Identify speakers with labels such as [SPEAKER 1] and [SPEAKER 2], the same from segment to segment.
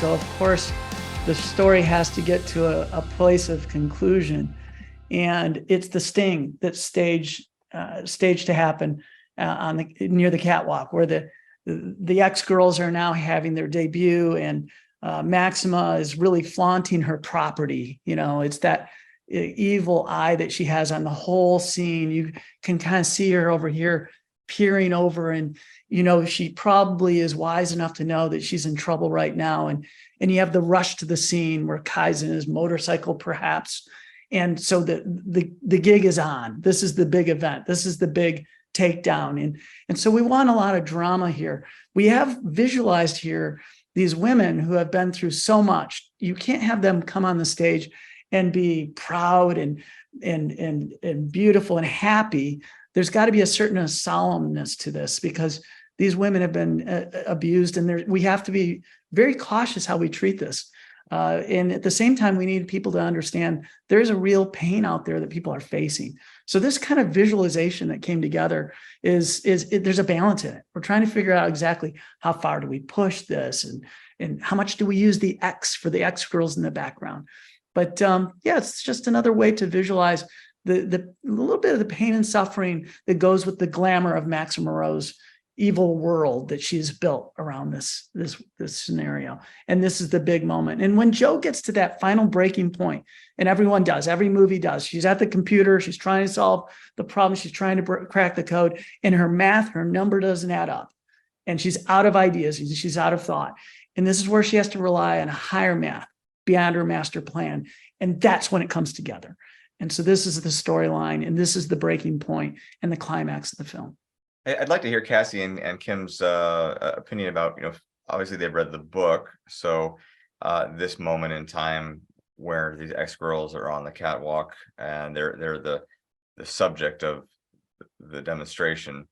[SPEAKER 1] So of course, the story has to get to a place of conclusion, and it's the sting that's staged to happen near the catwalk, where the ex girls are now having their debut, and Maxima is really flaunting her property. It's that evil eye that she has on the whole scene. You can kind of see her over here peering over, and she probably is wise enough to know that she's in trouble right now. And you have the rush to the scene where Kai's in his motorcycle, perhaps. And so the gig is on. This is the big event. This is the big takedown. And so we want a lot of drama here. We have visualized here these women who have been through so much. You can't have them come on the stage and be proud and beautiful and happy. There's got to be a certain solemnness to this, because these women have been abused, and we have to be very cautious how we treat this. And at the same time, we need people to understand there's a real pain out there that people are facing. So this kind of visualization that came together is there's a balance in it. We're trying to figure out exactly how far do we push this, and how much do we use the X for the X girls in the background. But yeah, it's just another way to visualize the little bit of the pain and suffering that goes with the glamour of Maxima Moreau's evil world that she's built around this scenario. And this is the big moment. And when Jo gets to that final breaking point, and everyone does, every movie does, she's at the computer, she's trying to solve the problem, she's trying to crack the code, and her number doesn't add up, and she's out of ideas, she's out of thought. And this is where she has to rely on a higher math beyond her master plan. And that's when it comes together. And so this is the storyline, and this is the breaking point and the climax of the film.
[SPEAKER 2] I'd like to hear Cassie and Kim's opinion about, obviously they've read the book. So this moment in time where these ex-girls are on the catwalk and they're the subject of the demonstration,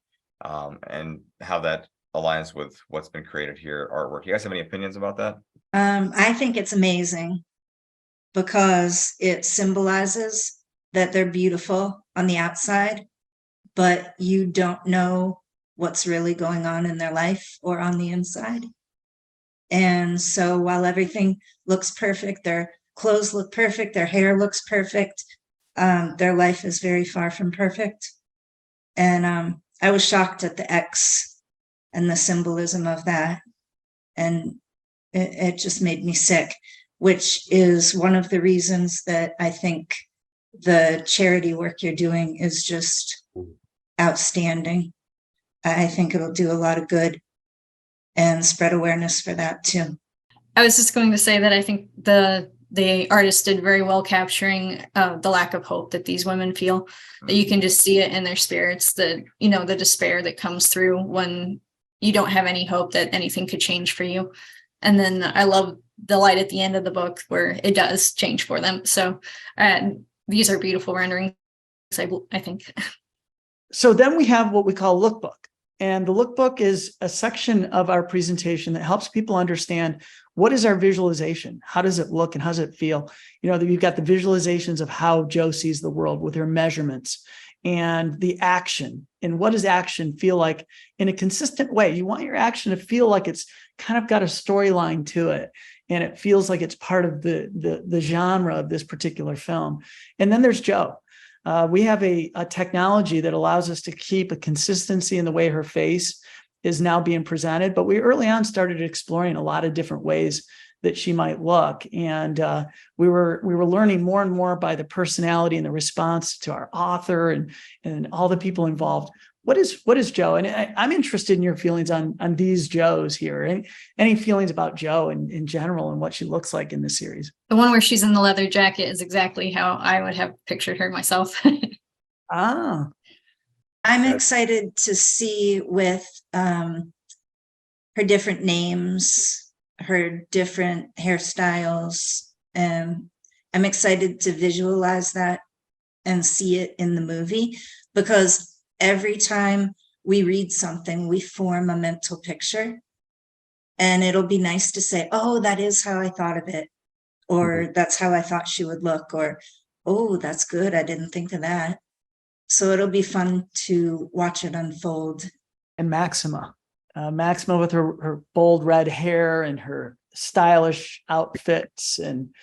[SPEAKER 2] and how that aligns with what's been created here, artwork. You guys have any opinions about that?
[SPEAKER 3] I think it's amazing because it symbolizes that they're beautiful on the outside, but you don't know what's really going on in their life or on the inside. And so while everything looks perfect, their clothes look perfect, their hair looks perfect, their life is very far from perfect. And I was shocked at the X and the symbolism of that. And it just made me sick, which is one of the reasons that I think the charity work you're doing is just outstanding. I think it'll do a lot of good and spread awareness for that too.
[SPEAKER 4] I was just going to say that I think the artist did very well capturing the lack of hope that these women feel, that you can just see it in their spirits, the despair that comes through when you don't have any hope that anything could change for you. And then I love the light at the end of the book where it does change for them. So these are beautiful renderings, I think.
[SPEAKER 1] So then we have what we call lookbook. And the lookbook is a section of our presentation that helps people understand what is our visualization, how does it look, and how does it feel. You've got the visualizations of how Jo sees the world with her measurements, and the action, and what does action feel like in a consistent way. You want your action to feel like it's kind of got a storyline to it, and it feels like it's part of the genre of this particular film. And then there's Jo. We have a technology that allows us to keep a consistency in the way her face is now being presented. But we early on started exploring a lot of different ways that she might look. And we were learning more and more by the personality and the response to our author and all the people involved. What is Jo? And I'm interested in your feelings on these Joes here. And any feelings about Jo in general and what she looks like in the series?
[SPEAKER 4] The one where she's in the leather jacket is exactly how I would have pictured her myself.
[SPEAKER 1] Ah.
[SPEAKER 3] I'm excited to see with her different names, her different hairstyles. And I'm excited to visualize that and see it in the movie, because every time we read something, we form a mental picture. And it'll be nice to say, oh, that is how I thought of it. Or that's how I thought she would look. Or, oh, that's good, I didn't think of that. So it'll be fun to watch it unfold.
[SPEAKER 1] And Maxima with her bold red hair and her stylish outfits. And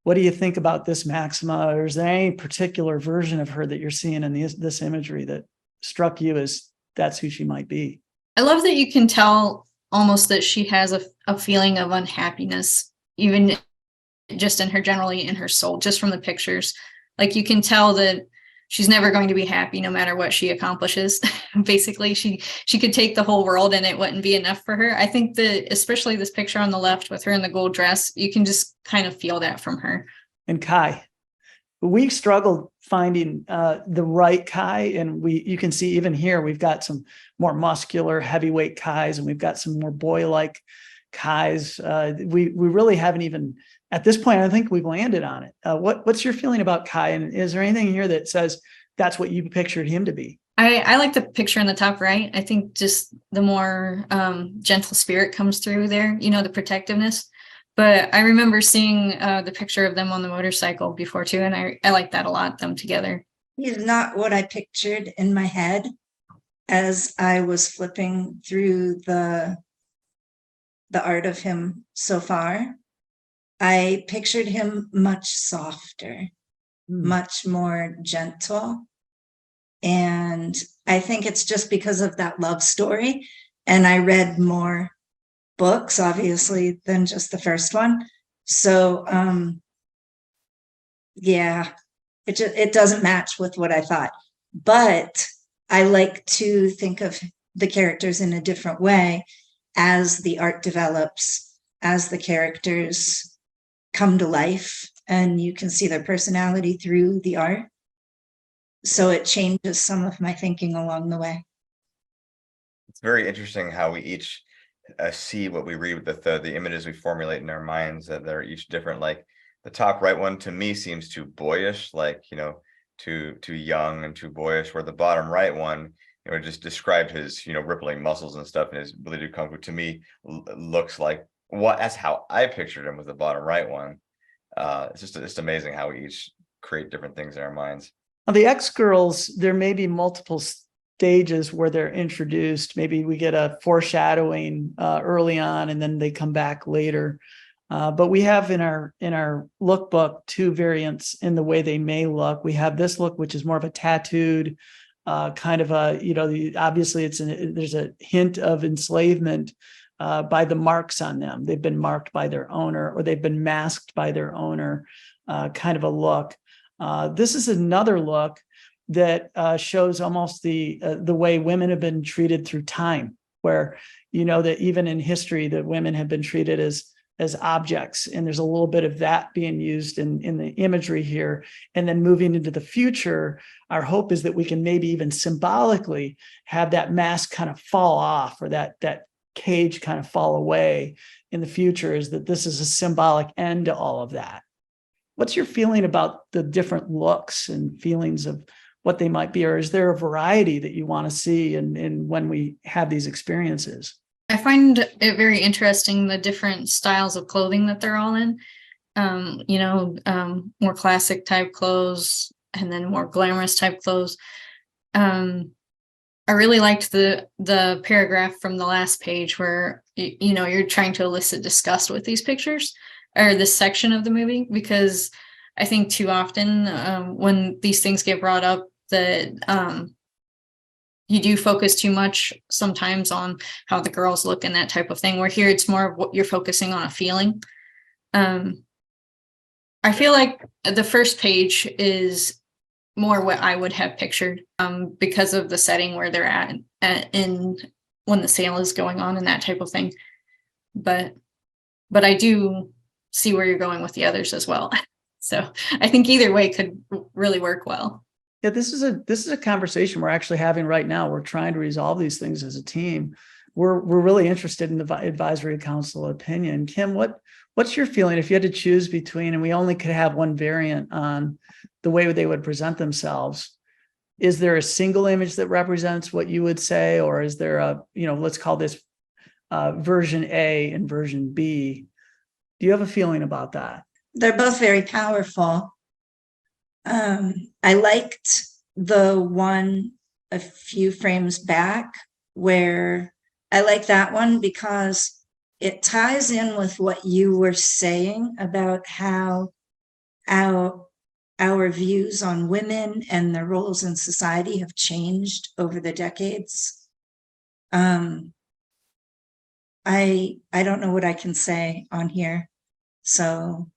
[SPEAKER 1] what do you think about this Maxima? Or is there any particular version of her that you're seeing in this imagery that struck you as that's who she might be?
[SPEAKER 4] I love that you can tell almost that she has a feeling of unhappiness, even just in her, generally in her soul, just from the pictures. Like you can tell that she's never going to be happy no matter what she accomplishes. Basically, she could take the whole world and it wouldn't be enough for her. I think that especially this picture on the left with her in the gold dress, you can just kind of feel that from her.
[SPEAKER 1] And Kai, we struggled finding the right Kai, and you can see even here we've got some more muscular heavyweight Kais, and we've got some more boy-like Kais. We really haven't even at this point. I think we've landed on it. What's your feeling about Kai, and is there anything here that says that's what you pictured him to be?
[SPEAKER 4] I like the picture in the top right. I think just the more gentle spirit comes through there, the protectiveness. But I remember seeing the picture of them on the motorcycle before too, and I like that a lot, them together.
[SPEAKER 3] He's not what I pictured in my head as I was flipping through the art of him so far. I pictured him much softer, much more gentle. And I think it's just because of that love story. And I read more books, obviously, than just the first one. So, yeah, it doesn't match with what I thought. But I like to think of the characters in a different way as the art develops, as the characters come to life, and you can see their personality through the art. So it changes some of my thinking along the way.
[SPEAKER 2] It's very interesting how we each see what we read with the images we formulate in our minds, that they're each different. Like the top right one to me seems too boyish, like, too young and too boyish, where the bottom right one, just described his, rippling muscles and stuff and his ability to kung fu, to me looks like that's how I pictured him with the bottom right one. It's just amazing how we each create different things in our minds.
[SPEAKER 1] Now, the X-Girls, there may be multiple stages where they're introduced. Maybe we get a foreshadowing early on, and then they come back later. But we have in our lookbook two variants in the way they may look. We have this look, which is more of a tattooed kind of a, obviously there's a hint of enslavement by the marks on them. They've been marked by their owner, or they've been masked by their owner, kind of a look. This is another look that shows almost the way women have been treated through time, where that even in history that women have been treated as objects, and there's a little bit of that being used in the imagery here. And then moving into the future, our hope is that we can maybe even symbolically have that mask kind of fall off, or that cage kind of fall away in the future, is that this is a symbolic end to all of that. What's your feeling about the different looks and feelings of what they might be? Or is there a variety that you want to see in when we have these experiences?
[SPEAKER 4] I find it very interesting, the different styles of clothing that they're all in. More classic type clothes, and then more glamorous type clothes. I really liked the paragraph from the last page where you're trying to elicit disgust with these pictures, or this section of the movie, because I think too often when these things get brought up, that you do focus too much sometimes on how the girls look and that type of thing, where here it's more of what you're focusing on, a feeling. I feel like the first page is more what I would have pictured, because of the setting where they're at in when the sale is going on and that type of thing. But I do see where you're going with the others as well. So I think either way could really work well.
[SPEAKER 1] Yeah, this is a conversation we're actually having right now. We're trying to resolve these things as a team. We're really interested in the advisory council opinion. Kim, what's your feeling if you had to choose between, and we only could have one variant on the way they would present themselves? Is there a single image that represents what you would say, or is there a, let's call this version A and version B? Do you have a feeling about that?
[SPEAKER 3] They're both very powerful. I liked the one a few frames back, where I like that one because it ties in with what you were saying about how our views on women and their roles in society have changed over the decades. I don't know what I can say on here. So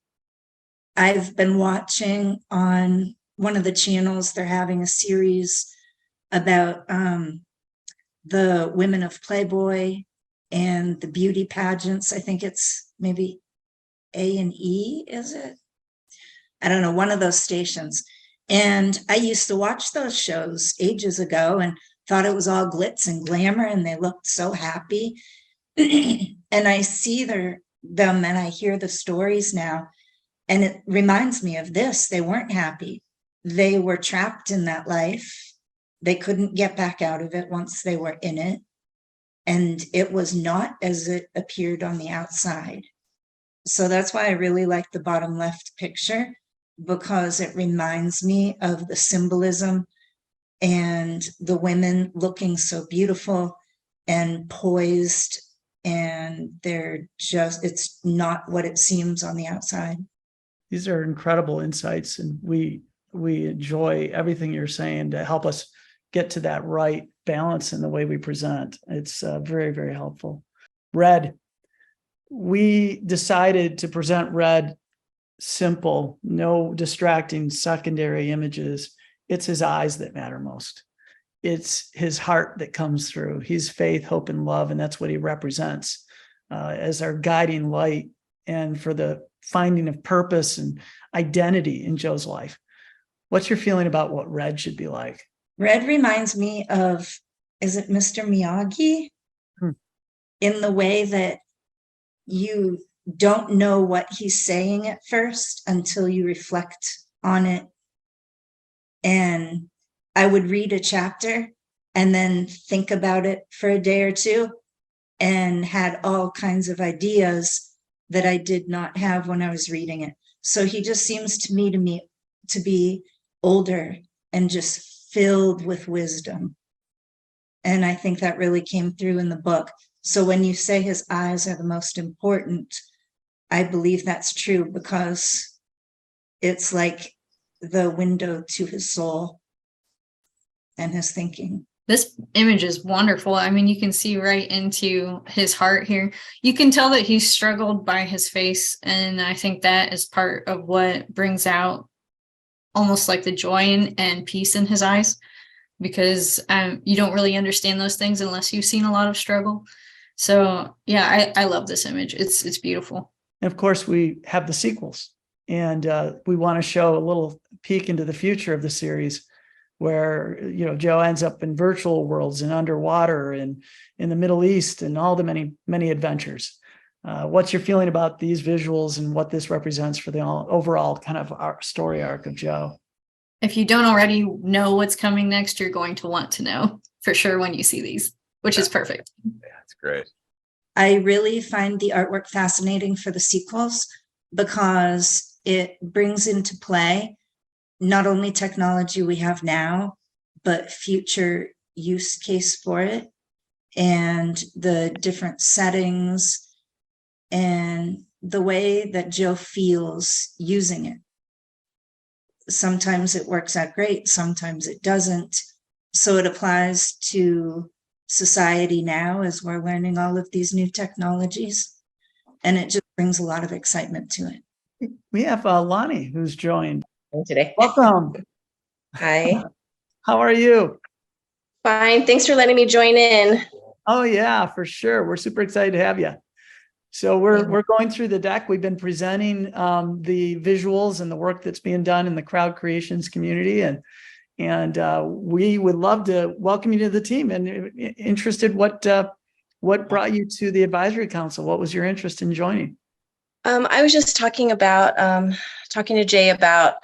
[SPEAKER 3] I've been watching on one of the channels, they're having a series about the women of Playboy and the beauty pageants. I think it's maybe A&E, is it? I don't know, one of those stations. And I used to watch those shows ages ago and thought it was all glitz and glamour and they looked so happy. And I see them and I hear the stories now. And it reminds me of this. They weren't happy. They were trapped in that life. They couldn't get back out of it once they were in it. And it was not as it appeared on the outside. So that's why I really like the bottom left picture, because it reminds me of the symbolism and the women looking so beautiful and poised. And it's not what it seems on the outside.
[SPEAKER 1] These are incredible insights, and we enjoy everything you're saying to help us get to that right balance in the way we present. It's very, very helpful. Red. We decided to present Red simple, no distracting secondary images. It's his eyes that matter most. It's his heart that comes through. He's faith, hope, and love, and that's what he represents as our guiding light and for the finding of purpose and identity in Joe's life. What's your feeling about what Red should be like?
[SPEAKER 3] Red reminds me of, is it Mr. Miyagi? In the way that you don't know what he's saying at first until you reflect on it. And I would read a chapter and then think about it for a day or two and had all kinds of ideas that I did not have when I was reading it. So he just seems to me to be older and just filled with wisdom. And I think that really came through in the book. So when you say his eyes are the most important, I believe that's true, because it's like the window to his soul and his thinking.
[SPEAKER 4] This image is wonderful. I mean, you can see right into his heart here. You can tell that he's struggled by his face. And I think that is part of what brings out almost like the joy and peace in his eyes, because you don't really understand those things unless you've seen a lot of struggle. So yeah, I love this image. It's beautiful.
[SPEAKER 1] And of course, we have the sequels, and we want to show a little peek into the future of the series, where Joe ends up in virtual worlds and underwater and in the Middle East and all the many adventures. What's your feeling about these visuals and what this represents for the overall kind of our story arc of Joe?
[SPEAKER 4] If you don't already know what's coming next, you're going to want to know for sure when you see these, which is perfect.
[SPEAKER 2] Yeah, it's great.
[SPEAKER 3] I really find the artwork fascinating for the sequels, because it brings into play not only technology we have now, but future use case for it, and the different settings and the way that Joe feels using it. Sometimes it works out great, sometimes it doesn't. So it applies to society now as we're learning all of these new technologies, and it just brings a lot of excitement to it.
[SPEAKER 1] We have Lonnie who's joined
[SPEAKER 5] today.
[SPEAKER 1] Welcome.
[SPEAKER 5] Hi.
[SPEAKER 1] How are you?
[SPEAKER 5] Fine. Thanks for letting me join in.
[SPEAKER 1] Oh yeah, for sure. We're super excited to have you. So we're going through the deck. We've been presenting the visuals and the work that's being done in the crowd creations community, and we would love to welcome you to the team. And interested, what brought you to the advisory council? What was your interest in joining?
[SPEAKER 5] I was just talking to Jay about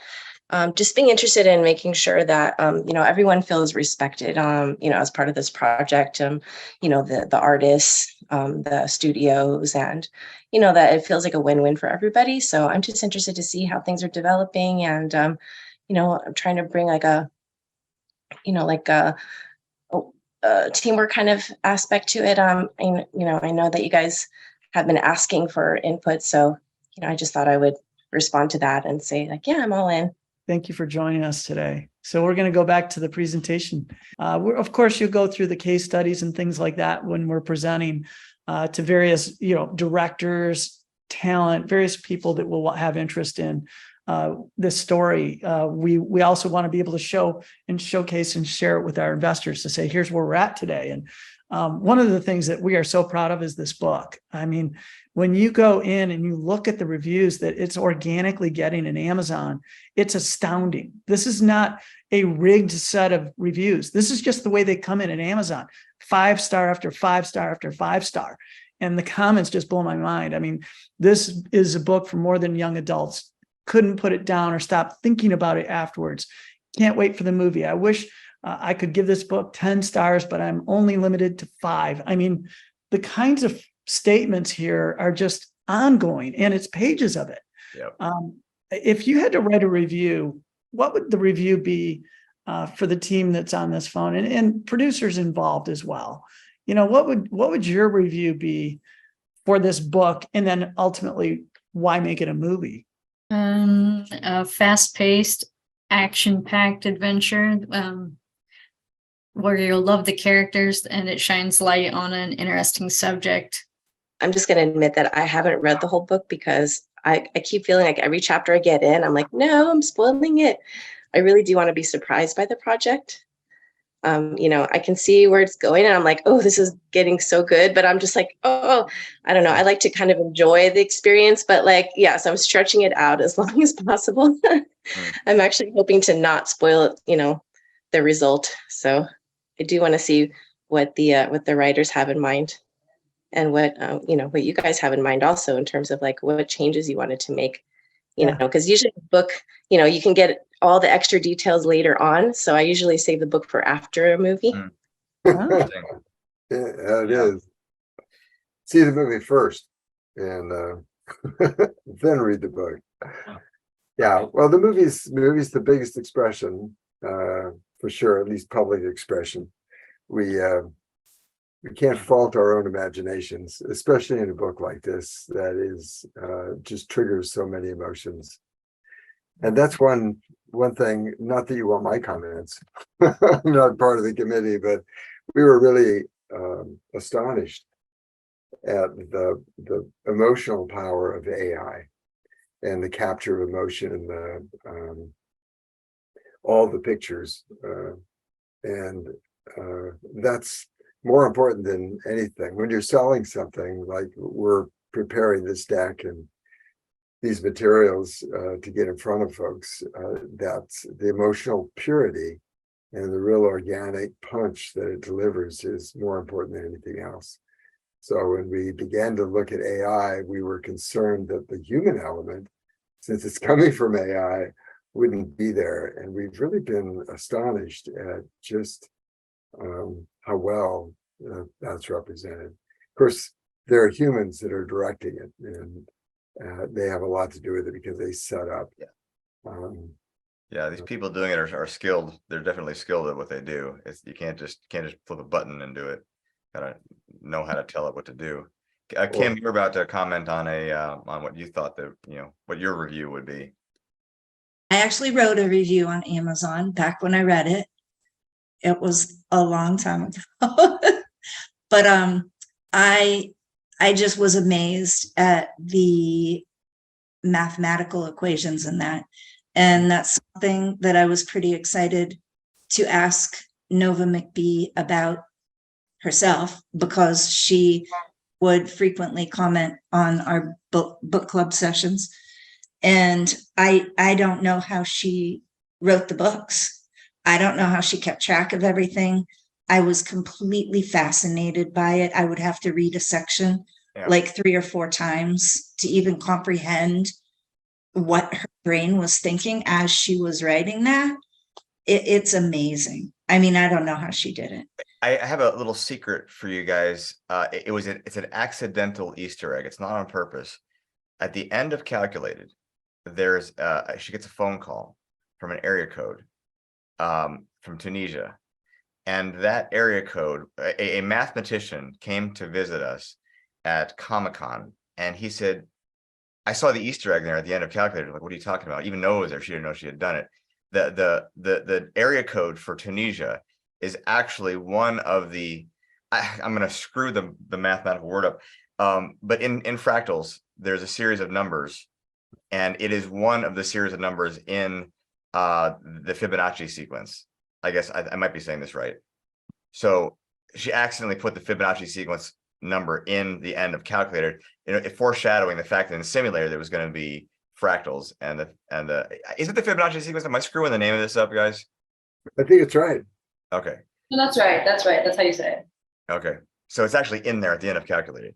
[SPEAKER 5] just being interested in making sure that everyone feels respected as part of this project. The artists, the studios, and that it feels like a win-win for everybody. So I'm just interested to see how things are developing, and I'm trying to bring like a teamwork kind of aspect to it. I know that you guys have been asking for input. So, I just thought I would respond to that and say like, yeah, I'm all in.
[SPEAKER 1] Thank you for joining us today. So we're going to go back to the presentation. Of course, you'll go through the case studies and things like that when we're presenting to various, directors, talent, various people that will have interest in this story. We also want to be able to show and showcase and share it with our investors to say, here's where we're at today. And one of the things that we are so proud of is this book. I mean, when you go in and you look at the reviews that it's organically getting in Amazon, it's astounding. This is not a rigged set of reviews. This is just the way they come in Amazon, 5-star after 5-star after 5-star. And the comments just blow my mind. I mean, this is a book for more than young adults. Couldn't put it down or stop thinking about it afterwards. Can't wait for the movie. I wish I could give this book 10 stars, but I'm only limited to 5. I mean, the kinds of statements here are just ongoing, and it's pages of it.
[SPEAKER 2] Yep.
[SPEAKER 1] If you had to write a review, what would the review be for the team that's on this phone and producers involved as well? What would your review be for this book, and then ultimately, why make it a movie?
[SPEAKER 4] A fast-paced, action-packed adventure where you'll love the characters and it shines light on an interesting subject.
[SPEAKER 5] I'm just going to admit that I haven't read the whole book because I keep feeling like every chapter I get in, I'm like, no, I'm spoiling it. I really do want to be surprised by the project. I can see where it's going and I'm like, oh, this is getting so good. But I'm just like, oh, I don't know. I like to kind of enjoy the experience. But so I'm stretching it out as long as possible. I'm actually hoping to not spoil, the result. So I do want to see what the writers have in mind. And what you guys have in mind also in terms of like what changes you wanted to make, because usually the book, you can get all the extra details later on. So I usually save the book for after a movie.
[SPEAKER 1] Oh.
[SPEAKER 6] Yeah, it is. See the movie first and then read the book. Yeah, well, the movie's the biggest expression, for sure, at least public expression. We can't fault our own imaginations, especially in a book like this that is just triggers so many emotions. And that's one thing, not that you want my comments, I'm not part of the committee, but we were really astonished at the emotional power of AI and the capture of emotion, all the pictures. And that's more important than anything. When you're selling something, like we're preparing this deck and these materials to get in front of folks, that's the emotional purity and the real organic punch that it delivers is more important than anything else. So when we began to look at AI, we were concerned that the human element, since it's coming from AI, wouldn't be there. And we've really been astonished at just how well that's represented. Of course, there are humans that are directing it, and they have a lot to do with it because they set up.
[SPEAKER 2] Yeah, these people doing it are skilled. They're definitely skilled at what they do. You can't just flip a button and do it. Gotta know how to tell it what to do. Kim, you're about to comment on on what you thought what your review would be.
[SPEAKER 3] I actually wrote a review on Amazon back when I read it. It was a long time ago. But I just was amazed at the mathematical equations in that. And that's something that I was pretty excited to ask Nova McBee about herself, because she would frequently comment on our book club sessions. And I don't know how she wrote the books. I don't know how she kept track of everything. I was completely fascinated by it. I would have to read a section like 3 or 4 times to even comprehend what her brain was thinking as she was writing that. It's amazing. I mean, I don't know how she did it.
[SPEAKER 2] I have a little secret for you guys. It's an accidental Easter egg. It's not on purpose. At the end of Calculated, there's she gets a phone call from an area code from Tunisia. And that area code, a mathematician came to visit us at Comic-Con, and he said, I saw the Easter egg there at the end of Calculator. Like, what are you talking about? Even though it was there, she didn't know she had done it. The area code for Tunisia is actually one of the, I'm going to screw the mathematical word up. But in fractals, there's a series of numbers, and it is one of the series of numbers in the Fibonacci sequence. I guess I might be saying this right. So she accidentally put the Fibonacci sequence number in the end of Calculator, it foreshadowing the fact that in the simulator there was going to be fractals and the is it the Fibonacci sequence? Am I screwing the name of this up, guys?
[SPEAKER 6] I think it's right.
[SPEAKER 2] Okay.
[SPEAKER 7] No, that's right. That's right. That's how you say it.
[SPEAKER 2] Okay. So it's actually in there at the end of Calculated.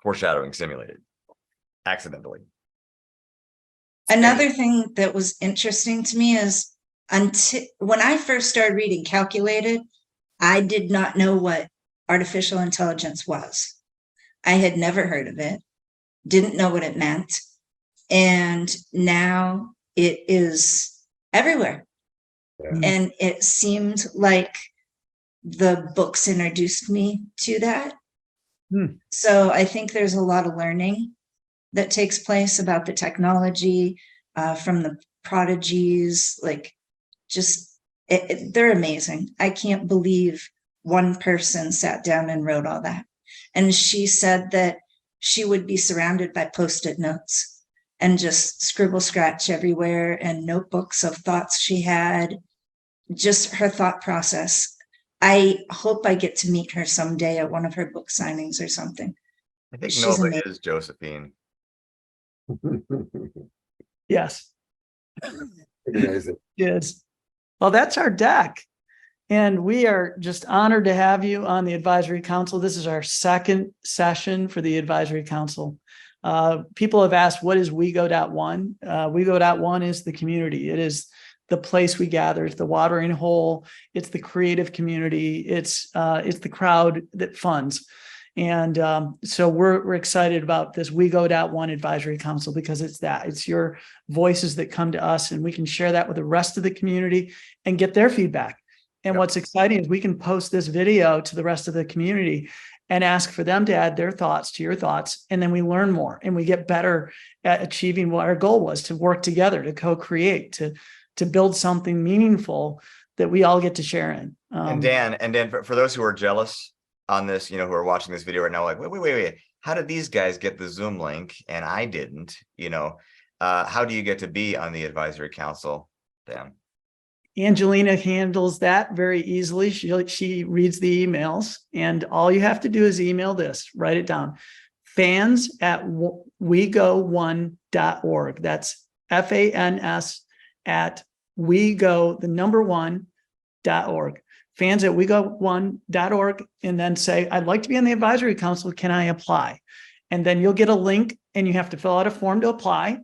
[SPEAKER 2] Foreshadowing simulated. Accidentally.
[SPEAKER 3] Another thing that was interesting to me is until when I first started reading Calculated, I did not know what artificial intelligence was. I had never heard of it, didn't know what it meant. And now it is everywhere.
[SPEAKER 6] Yeah.
[SPEAKER 3] And it seemed like the books introduced me to that. So I think there's a lot of learning that takes place about the technology from the prodigies, like just they're amazing. I can't believe one person sat down and wrote all that. And she said that she would be surrounded by Post-it notes and just scribble scratch everywhere and notebooks of thoughts she had, just her thought process. I hope I get to meet her someday at one of her book signings or something.
[SPEAKER 2] I think
[SPEAKER 3] She's
[SPEAKER 2] Nova
[SPEAKER 3] amazing.
[SPEAKER 2] is Josephine.
[SPEAKER 1] Yes,
[SPEAKER 6] Amazing.
[SPEAKER 1] is. Well, that's our deck. And we are just honored to have you on the advisory council. This is our second session for the advisory council. People have asked, what is WeGo.One? WeGo.One is the community. It is the place we gather. It's the watering hole. It's the creative community. It's the crowd that funds. And so we're excited about this WeGo.One advisory council because it's your voices that come to us, and we can share that with the rest of the community and get their feedback. And what's exciting is we can post this video to the rest of the community and ask for them to add their thoughts to your thoughts. And then we learn more and we get better at achieving what our goal was, to work together, to co-create, to build something meaningful that we all get to share in.
[SPEAKER 2] And Dan, for those who are jealous on this, who are watching this video right now, like, wait, how did these guys get the Zoom link and I didn't? How do you get to be on the advisory council, Dan?
[SPEAKER 1] Angelina handles that very easily. She reads the emails, and all you have to do is email this, write it down. fans@WeGo.One.org. That's FANS at WeGo1.org. fans@WeGo1.org, and then say, I'd like to be on the advisory council. Can I apply? And then you'll get a link and you have to fill out a form to apply.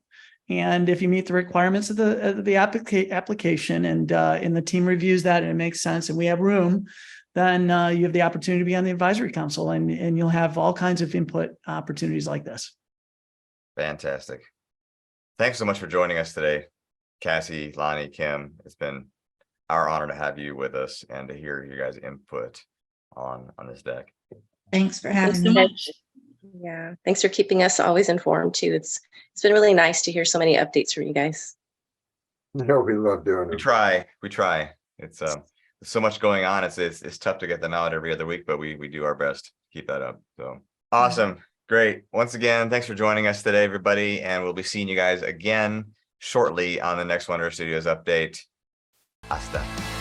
[SPEAKER 1] And if you meet the requirements of the application and the team reviews that and it makes sense and we have room, then you have the opportunity to be on the advisory council, and you'll have all kinds of input opportunities like this.
[SPEAKER 2] Fantastic. Thanks so much for joining us today, Cassie, Lonnie, Kim. It's been our honor to have you with us and to hear you guys' input on this deck.
[SPEAKER 3] Thanks for
[SPEAKER 5] Thanks
[SPEAKER 3] having
[SPEAKER 5] so
[SPEAKER 3] me.
[SPEAKER 5] much. Yeah, thanks for keeping us always informed too. It's been really nice to hear so many updates from you guys.
[SPEAKER 6] No, we love doing
[SPEAKER 2] We
[SPEAKER 6] it.
[SPEAKER 2] try. It's so much going on. It's tough to get them out every other week, but we do our best to keep that up. So awesome. Great. Once again, thanks for joining us today, everybody. And we'll be seeing you guys again shortly on the next Wonder Studios update. Hasta.